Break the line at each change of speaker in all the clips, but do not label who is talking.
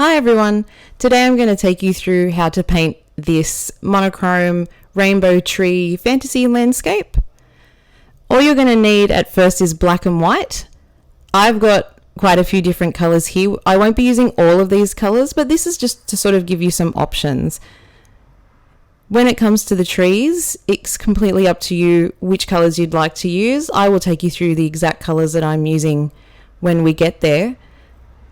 Hi everyone, today I'm going to take you through how to paint this monochrome rainbow tree fantasy landscape. All you're going to need at first is black and white. I've got quite a few different colours here. I won't be using all of these colours, but this is just to sort of give you some options. When it comes to the trees, it's completely up to you which colours you'd like to use. I will take you through the exact colours that I'm using when we get there.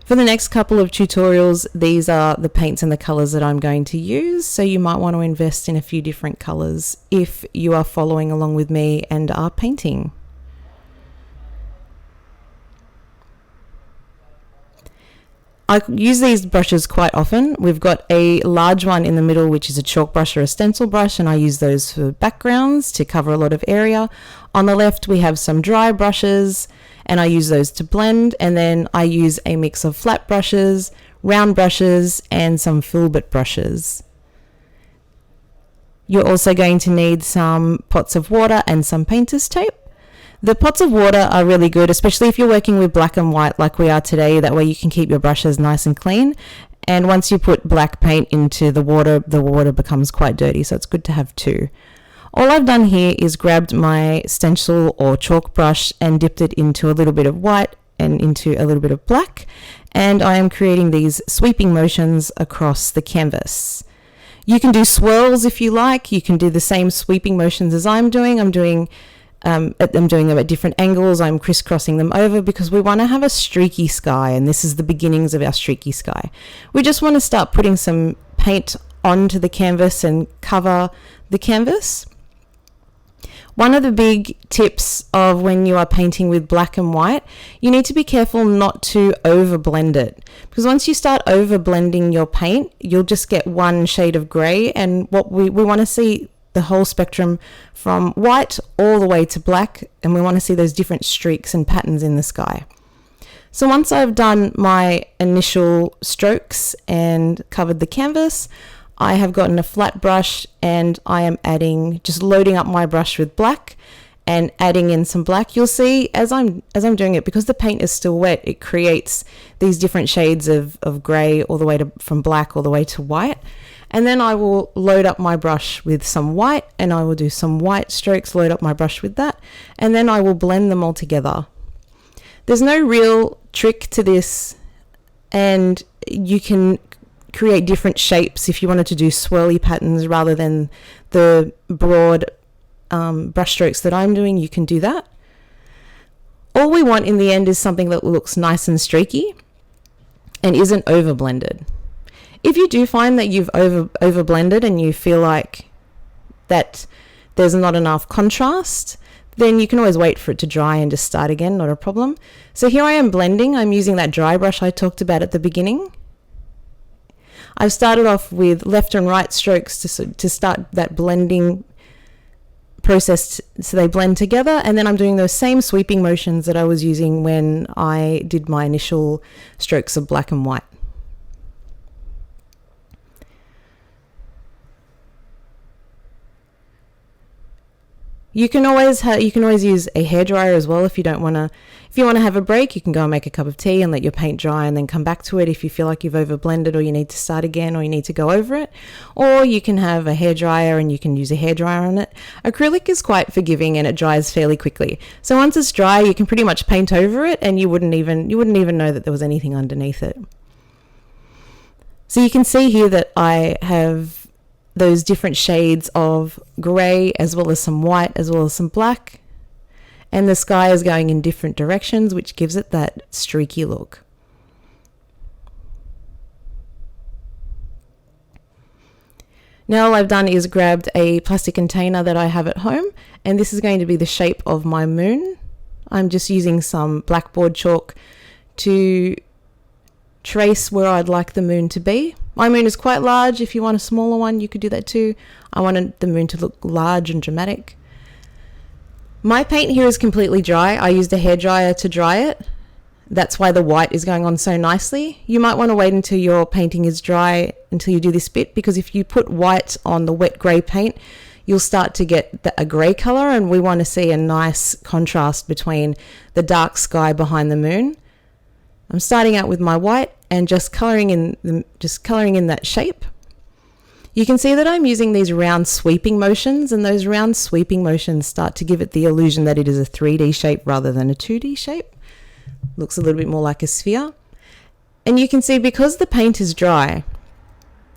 For the next couple of tutorials, these are the paints and the colours that I'm going to use, so you might want to invest in a few different colours if you are following along with me and are painting. I use these brushes quite often. We've got a large one in the middle, which is a chalk brush or a stencil brush, and I use those for backgrounds to cover a lot of area. On the left, we have some dry brushes, and I use those to blend, and then I use a mix of flat brushes, round brushes, and some filbert brushes. You're also going to need some pots of water and some painter's tape. The pots of water are really good, especially if you're working with black and white like we are today. That way you can keep your brushes nice and clean. And once you put black paint into the water becomes quite dirty, so it's good to have two. All I've done here is grabbed my stencil or chalk brush and dipped it into a little bit of white and into a little bit of black. And I am creating these sweeping motions across the canvas. You can do swirls if you like. You can do the same sweeping motions as I'm doing. I'm doing them at different angles. I'm crisscrossing them over because we want to have a streaky sky, and this is the beginnings of our streaky sky. We just want to start putting some paint onto the canvas and cover the canvas. One of the big tips of when you are painting with black and white, you need to be careful not to over blend it, because once you start over blending your paint, you'll just get one shade of grey, and what we want to see the whole spectrum from white all the way to black, and we want to see those different streaks and patterns in the sky. So once I've done my initial strokes and covered the canvas, I have gotten a flat brush and I am just loading up my brush with black and adding in some black. You'll see as I'm doing it, because the paint is still wet, it creates these different shades of grey all the way from black all the way to white. And then I will load up my brush with some white, and I will do some white strokes, load up my brush with that, and then I will blend them all together. There's no real trick to this, and you can create different shapes if you wanted to do swirly patterns rather than the broad brush strokes that I'm doing. You can do that. All we want in the end is something that looks nice and streaky and isn't over blended. If you do find that you've over blended and you feel like that there's not enough contrast, then you can always wait for it to dry and just start again, not a problem. So here I am blending. I'm using that dry brush I talked about at the beginning. I've started off with left and right strokes to start that blending process so they blend together, and then I'm doing those same sweeping motions that I was using when I did my initial strokes of black and white. You can always use a hairdryer as well if you want to have a break. You can go and make a cup of tea and let your paint dry and then come back to it if you feel like you've over blended, or you need to start again, or you need to go over it. Or you can have a hairdryer and you can use a hairdryer on it. Acrylic is quite forgiving and it dries fairly quickly. So once it's dry, you can pretty much paint over it and you wouldn't even know that there was anything underneath it. So you can see here that I have those different shades of grey, as well as some white, as well as some black, and the sky is going in different directions, which gives it that streaky look. Now all I've done is grabbed a plastic container that I have at home, and this is going to be the shape of my moon. I'm just using some blackboard chalk to trace where I'd like the moon to be. My moon is quite large. If you want a smaller one, you could do that too. I wanted the moon to look large and dramatic. My paint here is completely dry. I used a hairdryer to dry it. That's why the white is going on so nicely. You might want to wait until your painting is dry until you do this bit, because if you put white on the wet grey paint, you'll start to get a grey colour, and we want to see a nice contrast between the dark sky behind the moon. I'm starting out with my white, and just coloring in that shape. You can see that I'm using these round sweeping motions, and those round sweeping motions start to give it the illusion that it is a 3D shape rather than a 2D shape. Looks a little bit more like a sphere. And you can see, because the paint is dry,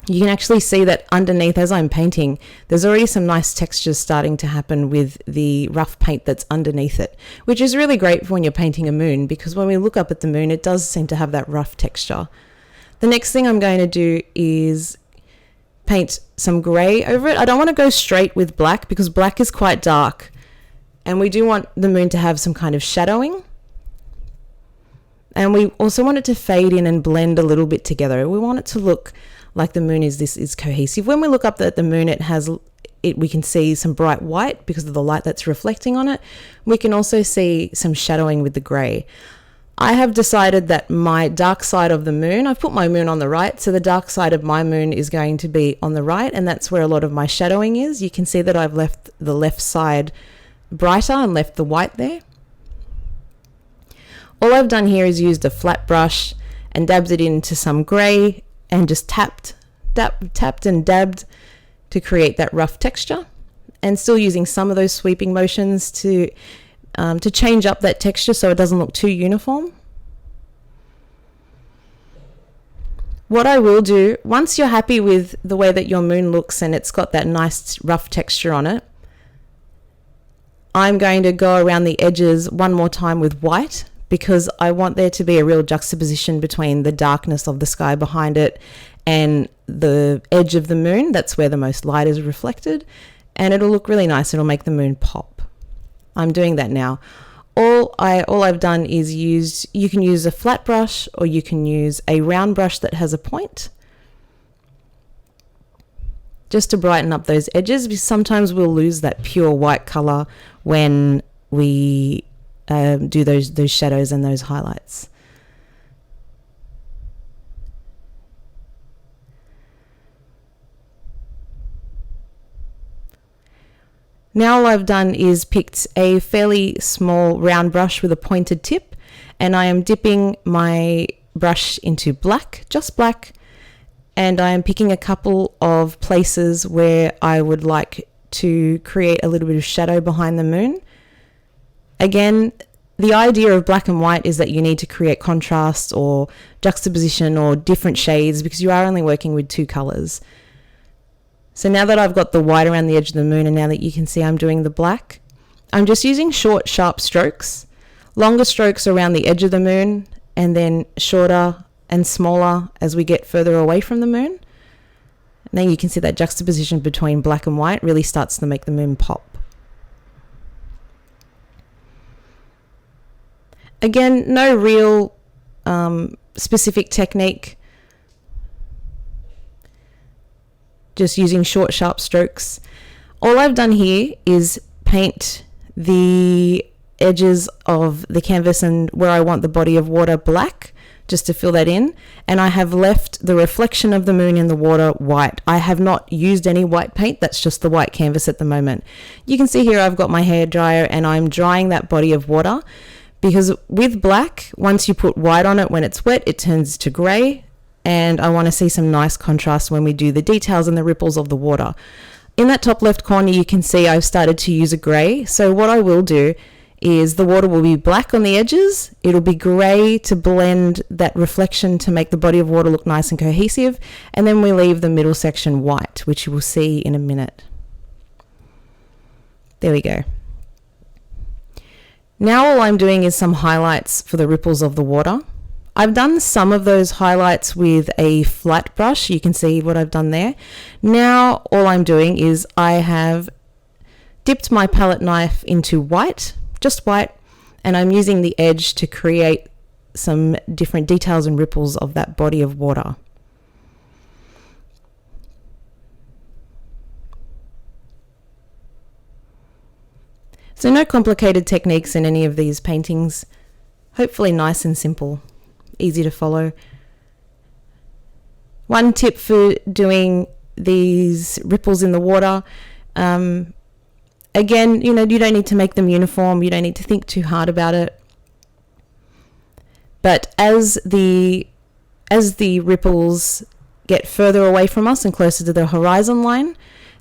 you can actually see that underneath, as I'm painting, there's already some nice textures starting to happen with the rough paint that's underneath it, which is really great for when you're painting a moon, because when we look up at the moon, it does seem to have that rough texture. The next thing I'm going to do is paint some grey over it. I don't want to go straight with black because black is quite dark, and we do want the moon to have some kind of shadowing. And we also want it to fade in and blend a little bit together. We want it to look like the moon is cohesive. When we look up at the moon, we can see some bright white because of the light that's reflecting on it. We can also see some shadowing with the grey. I have decided that my dark side of the moon, I've put my moon on the right, so the dark side of my moon is going to be on the right, and that's where a lot of my shadowing is. You can see that I've left the left side brighter and left the white there. All I've done here is used a flat brush and dabbed it into some grey and just tapped and dabbed to create that rough texture, and still using some of those sweeping motions to change up that texture so it doesn't look too uniform. What I will do, once you're happy with the way that your moon looks and it's got that nice rough texture on it, I'm going to go around the edges one more time with white, because I want there to be a real juxtaposition between the darkness of the sky behind it and the edge of the moon. That's where the most light is reflected, and it'll look really nice. It'll make the moon pop. I'm doing that now. All I've done is you can use a flat brush, or you can use a round brush that has a point, just to brighten up those edges, because sometimes we'll lose that pure white color when we do those shadows and those highlights. Now all I've done is picked a fairly small round brush with a pointed tip, and I am dipping my brush into black, just black, and I am picking a couple of places where I would like to create a little bit of shadow behind the moon. Again, the idea of black and white is that you need to create contrast or juxtaposition or different shades, because you are only working with two colors. So now that I've got the white around the edge of the moon, and now that you can see I'm doing the black, I'm just using short, sharp strokes, longer strokes around the edge of the moon, and then shorter and smaller as we get further away from the moon. And then you can see that juxtaposition between black and white really starts to make the moon pop. Again, no real specific technique. Just using short, sharp strokes. All I've done here is paint the edges of the canvas and where I want the body of water black, just to fill that in. And I have left the reflection of the moon in the water white. I have not used any white paint. That's just the white canvas at the moment. You can see here I've got my hair dryer and I'm drying that body of water, because with black, once you put white on it, when it's wet, it turns to grey. And I want to see some nice contrast when we do the details and the ripples of the water. In that top left corner, you can see I've started to use a grey. So what I will do is the water will be black on the edges. It'll be grey to blend that reflection to make the body of water look nice and cohesive. And then we leave the middle section white, which you will see in a minute. There we go. Now all I'm doing is some highlights for the ripples of the water. I've done some of those highlights with a flat brush. You can see what I've done there. Now all I'm doing is I have dipped my palette knife into white, just white, and I'm using the edge to create some different details and ripples of that body of water. So no complicated techniques in any of these paintings. Hopefully nice and simple. Easy to follow. One tip for doing these ripples in the water, again, you don't need to make them uniform. You don't need to think too hard about it. But as the as the ripples get further away from us and closer to the horizon line,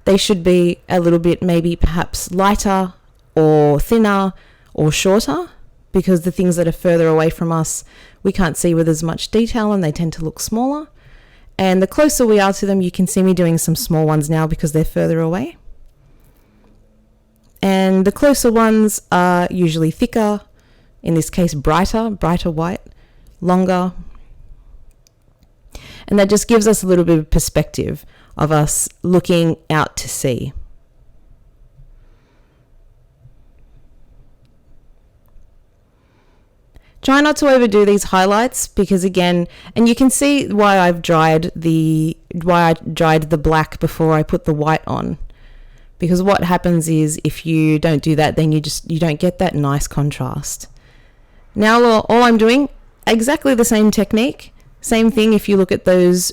they should be a little bit maybe perhaps lighter or thinner or shorter, because the things that are further away from us we can't see with as much detail and they tend to look smaller. And the closer we are to them, you can see me doing some small ones now because they're further away. And the closer ones are usually thicker, in this case brighter white, longer. And that just gives us a little bit of perspective of us looking out to sea. Try not to overdo these highlights, because again, and you can see why I dried the black before I put the white on. Because what happens is if you don't do that, then you don't get that nice contrast. Now all I'm doing, exactly the same technique, same thing. If you look at those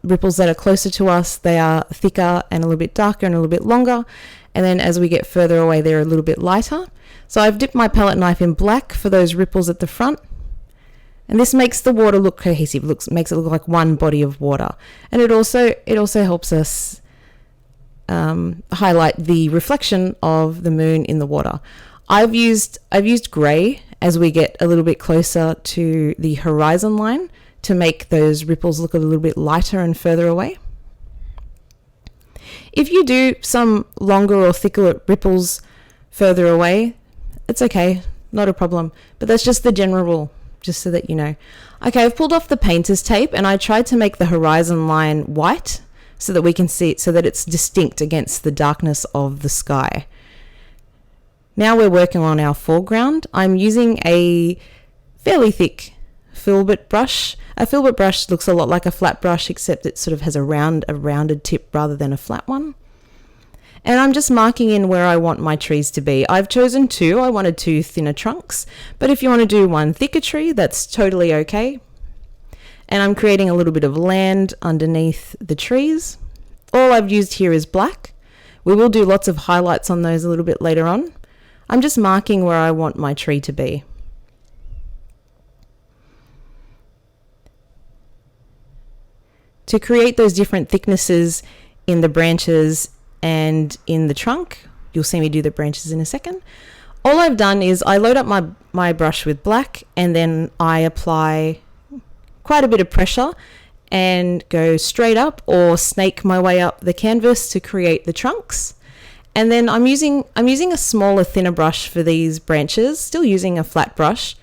ripples that are closer to us, they are thicker and a little bit darker and a little bit longer. And then as we get further away, they're a little bit lighter. So I've dipped my palette knife in black for those ripples at the front. And this makes the water look cohesive, makes it look like one body of water. And it also helps us highlight the reflection of the moon in the water. I've used grey as we get a little bit closer to the horizon line to make those ripples look a little bit lighter and further away. If you do some longer or thicker ripples further away, it's okay, not a problem. But that's just the general rule, just so that you know. Okay, I've pulled off the painter's tape and I tried to make the horizon line white so that we can see it, so that it's distinct against the darkness of the sky. Now we're working on our foreground. I'm using a fairly thick filbert brush. A filbert brush looks a lot like a flat brush, except it sort of has a rounded tip rather than a flat one. And I'm just marking in where I want my trees to be. I've chosen two. I wanted two thinner trunks, but if you want to do one thicker tree, that's totally okay. And I'm creating a little bit of land underneath the trees. All I've used here is black. We will do lots of highlights on those a little bit later on. I'm just marking where I want my tree to be. To create those different thicknesses in the branches and in the trunk, you'll see me do the branches in a second. All I've done is I load up my brush with black, and then I apply quite a bit of pressure and go straight up or snake my way up the canvas to create the trunks. And then I'm using a smaller, thinner brush for these branches, still using a flat brush.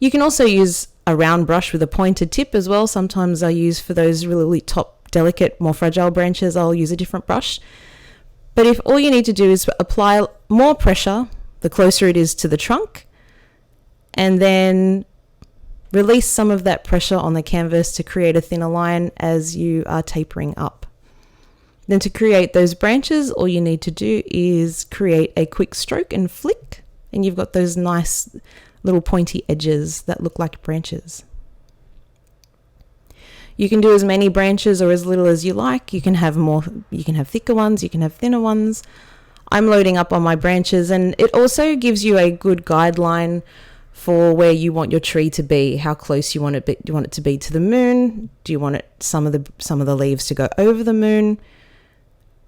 You can also use a round brush with a pointed tip as well. Sometimes I use, for those really top, delicate, more fragile branches, I'll use a different brush. But if all you need to do is apply more pressure, the closer it is to the trunk, and then release some of that pressure on the canvas to create a thinner line as you are tapering up. Then to create those branches, all you need to do is create a quick stroke and flick, and you've got those nice little pointy edges that look like branches. You can do as many branches or as little as you like. You can have thicker ones, you can have thinner ones. I'm loading up on my branches, and it also gives you a good guideline for where you want your tree to be, how close you want it. Do you want it to be to the moon? Do you want some of the leaves to go over the moon?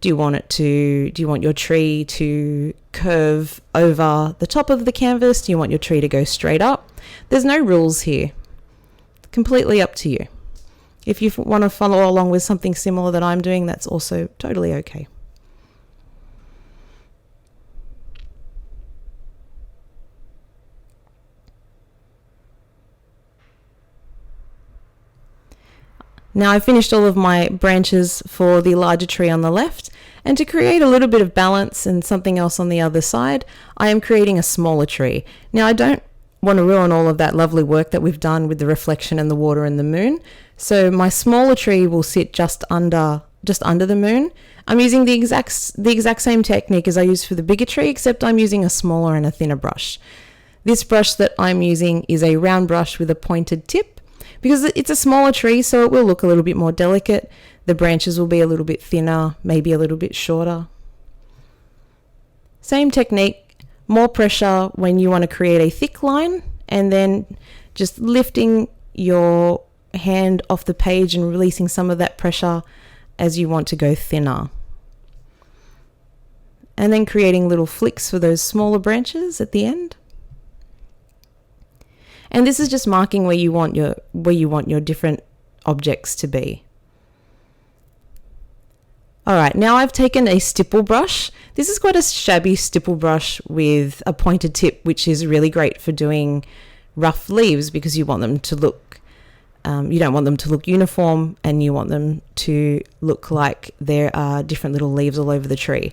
Do you want your tree to curve over the top of the canvas? Do you want your tree to go straight up? There's no rules here. Completely up to you. If you want to follow along with something similar that I'm doing, that's also totally okay. Now I've finished all of my branches for the larger tree on the left, and to create a little bit of balance and something else on the other side, I am creating a smaller tree. Now I don't want to ruin all of that lovely work that we've done with the reflection and the water and the moon, so my smaller tree will sit just under the moon. I'm using the exact same technique as I used for the bigger tree, except I'm using a smaller and a thinner brush. This brush that I'm using is a round brush with a pointed tip, because it's a smaller tree, so it will look a little bit more delicate. The branches will be a little bit thinner, maybe a little bit shorter. Same technique, more pressure when you want to create a thick line, and then just lifting your hand off the page and releasing some of that pressure as you want to go thinner. And then creating little flicks for those smaller branches at the end. And this is just marking where you want your different objects to be. All right, now I've taken a stipple brush. This is quite a shabby stipple brush with a pointed tip, which is really great for doing rough leaves because you want them to look, you don't want them to look uniform, and you want them to look like there are different little leaves all over the tree.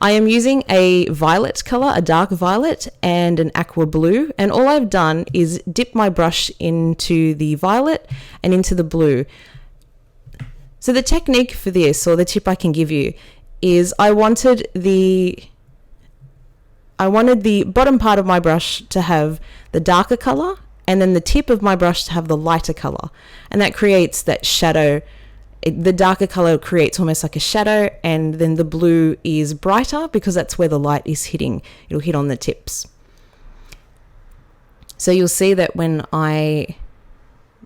I am using a violet color, a dark violet, and an aqua blue, and all I've done is dip my brush into the violet and into the blue. So the technique for this, or the tip I can give you, is I wanted the bottom part of my brush to have the darker color, and then the tip of my brush to have the lighter color, and that creates that shadow. The darker color creates almost like a shadow, and then the blue is brighter because that's where the light is hitting. It'll hit on the tips. So you'll see that when I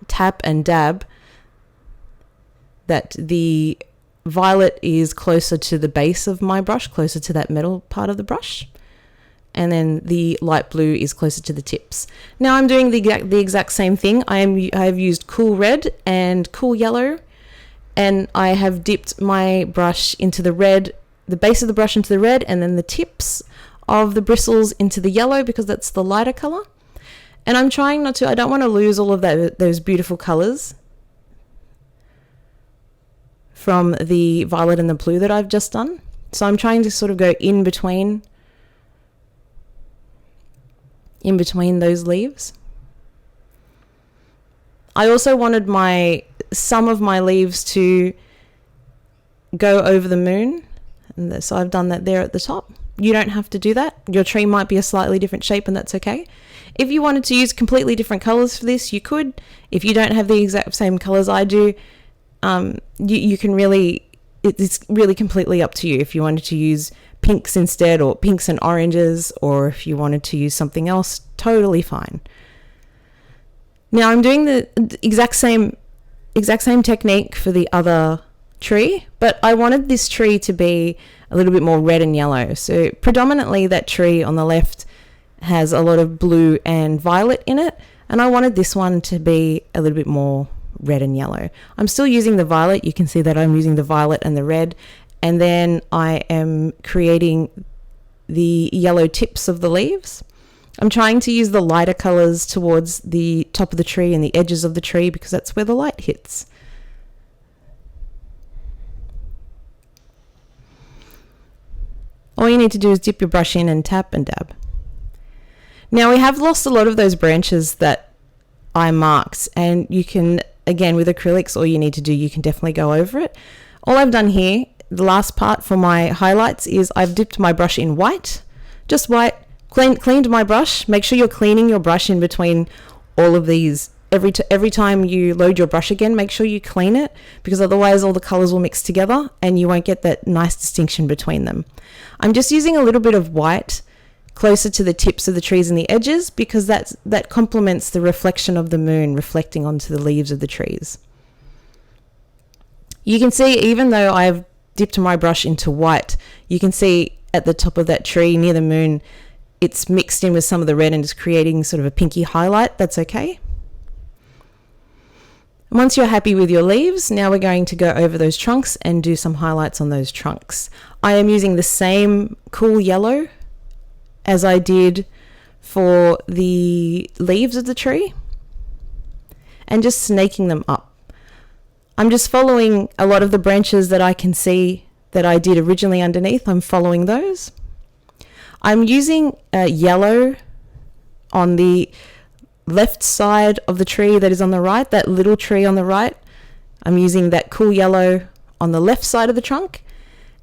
tap and dab, that the violet is closer to the base of my brush, closer to that metal part of the brush, and then the light blue is closer to the tips. Now I'm doing the exact same thing. I have used cool red and cool yellow, and I have dipped my brush into the red, the base of the brush into the red, and then the tips of the bristles into the yellow because that's the lighter color. And I'm trying not to, I don't want to lose all of those beautiful colors from the violet and the blue that I've just done. So I'm trying to sort of go in between those leaves. I also wanted some of my leaves to go over the moon, and so I've done that there at the top. You don't have to do that. Your tree might be a slightly different shape, and that's okay. If you wanted to use completely different colors for this, you could. If you don't have the exact same colors I do, you can really, it's really completely up to you. If you wanted to use pinks instead, or pinks and oranges, or if you wanted to use something else, totally fine. Now I'm doing the exact same technique for the other tree, but I wanted this tree to be a little bit more red and yellow. So predominantly that tree on the left has a lot of blue and violet in it, and I wanted this one to be a little bit more red and yellow. I'm still using the violet. You can see that I'm using the violet and the red, and then I am creating the yellow tips of the leaves. I'm trying to use the lighter colors towards the top of the tree and the edges of the tree because that's where the light hits. All you need to do is dip your brush in and tap and dab. Now we have lost a lot of those branches that I marked, and you can, again, with acrylics, all you need to do, you can definitely go over it. All I've done here, the last part for my highlights, is I've dipped my brush in white, just white, cleaned my brush. Make sure you're cleaning your brush in between all of these. Every time you load your brush again, make sure you clean it, because otherwise all the colors will mix together and you won't get that nice distinction between them. I'm just using a little bit of white closer to the tips of the trees and the edges because that complements the reflection of the moon reflecting onto the leaves of the trees. You can see, even though I've dipped my brush into white, you can see at the top of that tree near the moon, it's mixed in with some of the red and is creating sort of a pinky highlight. That's okay. Once you're happy with your leaves, now we're going to go over those trunks and do some highlights on those trunks. I am using the same cool yellow as I did for the leaves of the tree and just snaking them up. I'm just following a lot of the branches that I can see that I did originally underneath. I'm following those. I'm using yellow on the left side of the tree that is on the right, that little tree on the right. I'm using that cool yellow on the left side of the trunk,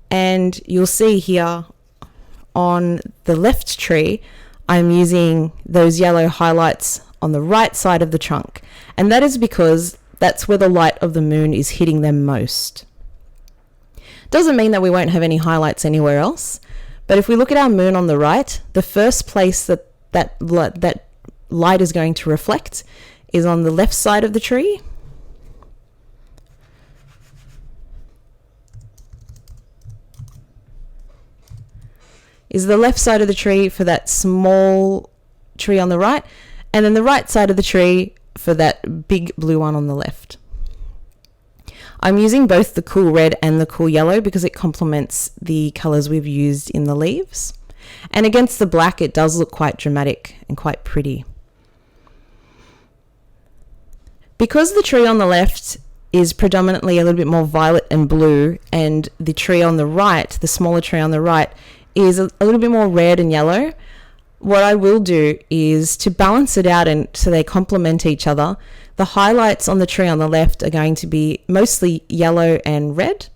and you'll see here on the left tree I'm using those yellow highlights on the right side of the trunk, and that is because that's where the light of the moon is hitting them most. Doesn't mean that we won't have any highlights anywhere else, but if we look at our moon on the right, the first place that light is going to reflect is on the left side of the tree, is the left side of the tree for that small tree on the right, and then the right side of the tree for that big blue one on the left. I'm using both the cool red and the cool yellow because it complements the colours we've used in the leaves. And against the black, it does look quite dramatic and quite pretty. Because the tree on the left is predominantly a little bit more violet and blue, and the tree on the right, the smaller tree on the right, is a little bit more red and yellow, what I will do is to balance it out and so they complement each other, the highlights on the tree on the left are going to be mostly yellow and red.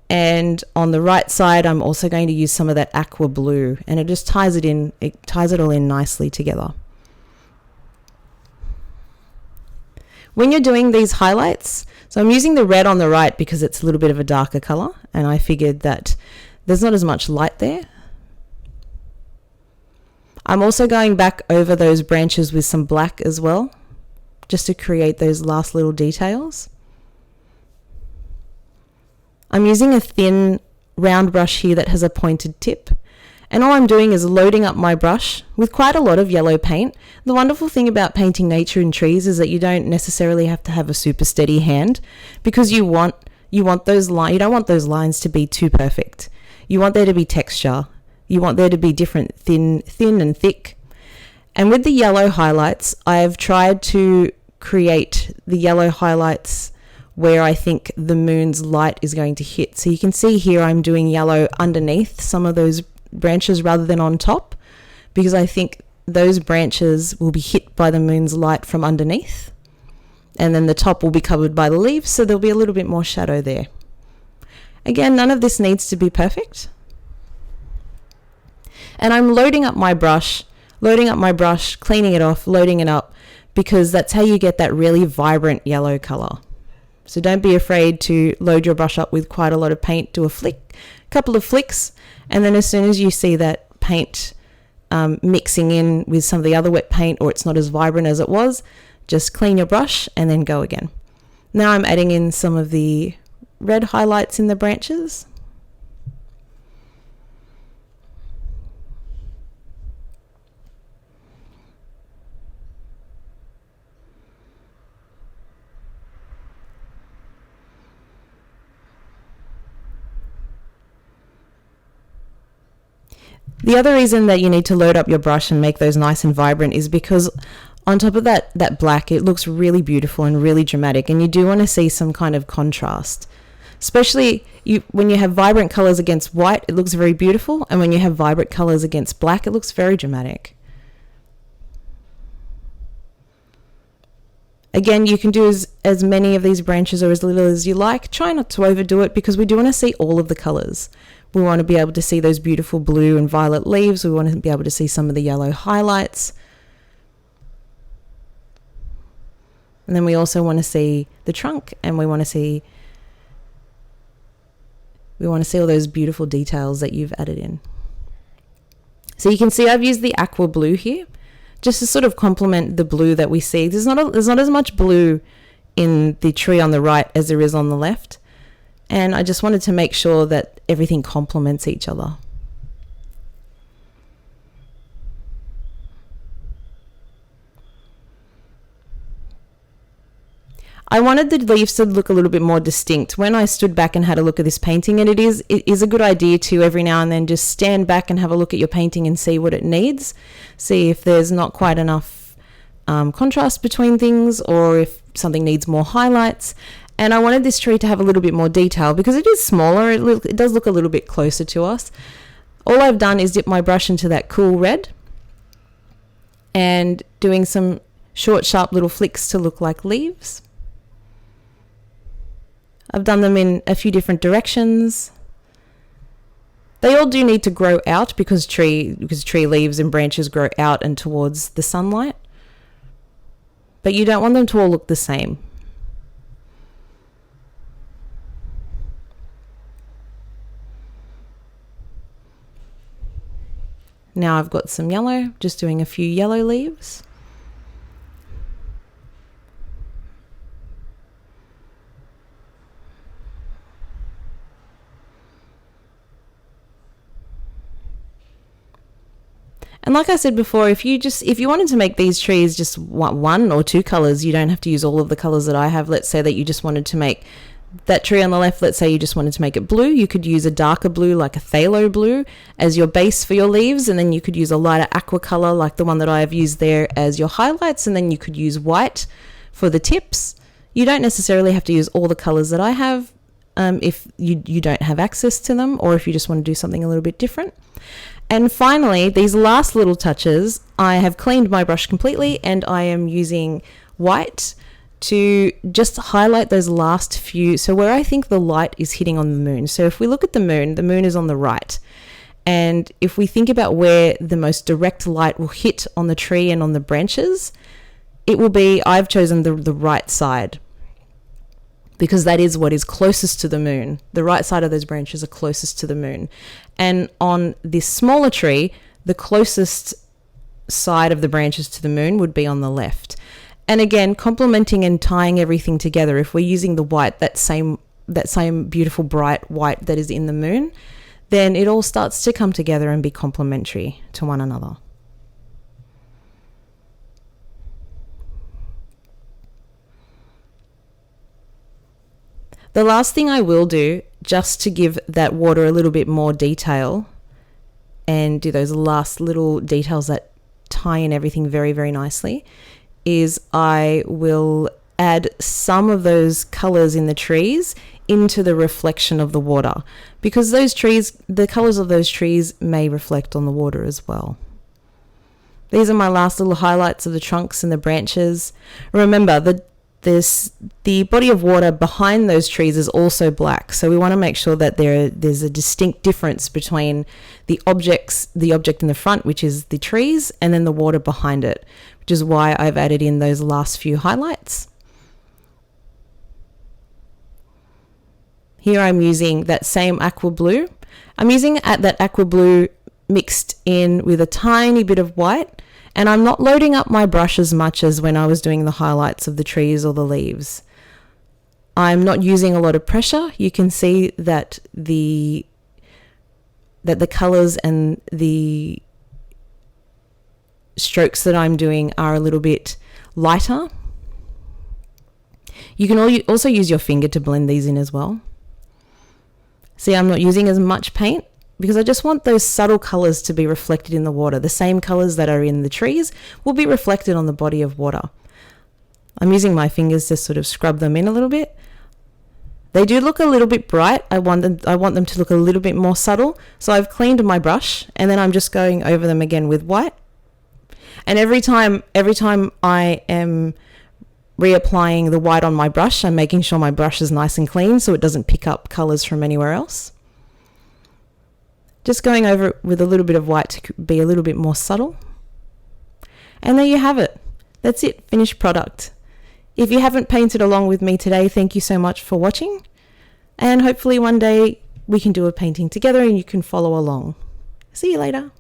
And on the right side, I'm also going to use some of that aqua blue, and it just ties it all in nicely together. When you're doing these highlights, so I'm using the red on the right because it's a little bit of a darker color, and I figured that there's not as much light there. I'm also going back over those branches with some black as well, just to create those last little details. I'm using a thin round brush here that has a pointed tip, and all I'm doing is loading up my brush with quite a lot of yellow paint. The wonderful thing about painting nature and trees is that you don't necessarily have to have a super steady hand, because you want those lines. You don't want those lines to be too perfect. You want there to be texture. You want there to be different thin and thick. And with the yellow highlights, I've tried to create the yellow highlights where I think the moon's light is going to hit. So you can see here I'm doing yellow underneath some of those branches rather than on top, because I think those branches will be hit by the moon's light from underneath, and then the top will be covered by the leaves, so there'll be a little bit more shadow there. Again, none of this needs to be perfect. And I'm loading up my brush, cleaning it off, loading it up, because that's how you get that really vibrant yellow color. So don't be afraid to load your brush up with quite a lot of paint. Do a couple of flicks, and then as soon as you see that paint mixing in with some of the other wet paint, or it's not as vibrant as it was, just clean your brush and then go again. Now I'm adding in some of the red highlights in the branches. The other reason that you need to load up your brush and make those nice and vibrant is because on top of that black, it looks really beautiful and really dramatic, and you do want to see some kind of contrast. Especially when you have vibrant colors against white, it looks very beautiful, and when you have vibrant colors against black, it looks very dramatic. Again, you can do as many of these branches or as little as you like. Try not to overdo it, because we do want to see all of the colors. We want to be able to see those beautiful blue and violet leaves. We want to be able to see some of the yellow highlights. And then we also want to see the trunk, and we want to see all those beautiful details that you've added in. So you can see I've used the aqua blue here just to sort of complement the blue that we see. There's not as much blue in the tree on the right as there is on the left. And I just wanted to make sure that everything complements each other. I wanted the leaves to look a little bit more distinct when I stood back and had a look at this painting, and it is a good idea to every now and then just stand back and have a look at your painting and see what it needs. See if there's not quite enough contrast between things, or if something needs more highlights. And I wanted this tree to have a little bit more detail because it is smaller. It does look a little bit closer to us. All I've done is dip my brush into that cool red and doing some short, sharp little flicks to look like leaves. I've done them in a few different directions. They all do need to grow out because tree leaves and branches grow out and towards the sunlight. But you don't want them to all look the same. Now I've got some yellow, just doing a few yellow leaves. And like I said before, if you wanted to make these trees just one or two colors, you don't have to use all of the colors that I have. Let's say that you just wanted to make that tree on the left, let's say you just wanted to make it blue, you could use a darker blue like a phthalo blue as your base for your leaves, and then you could use a lighter aqua color like the one that I have used there as your highlights, and then you could use white for the tips. You don't necessarily have to use all the colors that I have if you don't have access to them, or if you just want to do something a little bit different. And finally, these last little touches, I have cleaned my brush completely and I am using white to just highlight those last few, so where I think the light is hitting on the moon. So if we look at the moon is on the right. And if we think about where the most direct light will hit on the tree and on the branches, it will be, I've chosen the right side, because that is what is closest to the moon. The right side of those branches are closest to the moon. And on this smaller tree, the closest side of the branches to the moon would be on the left. And again, complementing and tying everything together, if we're using the white, that same beautiful bright white that is in the moon, then it all starts to come together and be complementary to one another. The last thing I will do, just to give that water a little bit more detail and do those last little details that tie in everything very, very nicely, is I will add some of those colors in the trees into the reflection of the water, because those trees, the colors of those trees may reflect on the water as well. These are my last little highlights of the trunks and the branches. Remember, the body of water behind those trees is also black, so we want to make sure that there's a distinct difference between the object in the front, which is the trees, and then the water behind it, which is why I've added in those last few highlights. Here I'm using that same aqua blue. I'm using that aqua blue mixed in with a tiny bit of white, and I'm not loading up my brush as much as when I was doing the highlights of the trees or the leaves. I'm not using a lot of pressure. You can see that the colors and the strokes that I'm doing are a little bit lighter. You can also use your finger to blend these in as well. See, I'm not using as much paint because I just want those subtle colors to be reflected in the water. The same colors that are in the trees will be reflected on the body of water. I'm using my fingers to sort of scrub them in a little bit. They do look a little bit bright. I want them to look a little bit more subtle. So I've cleaned my brush and then I'm just going over them again with white. And every time I am reapplying the white on my brush, I'm making sure my brush is nice and clean so it doesn't pick up colors from anywhere else. Just going over it with a little bit of white to be a little bit more subtle. And there you have it. That's it, finished product. If you haven't painted along with me today, thank you so much for watching. And hopefully one day we can do a painting together and you can follow along. See you later.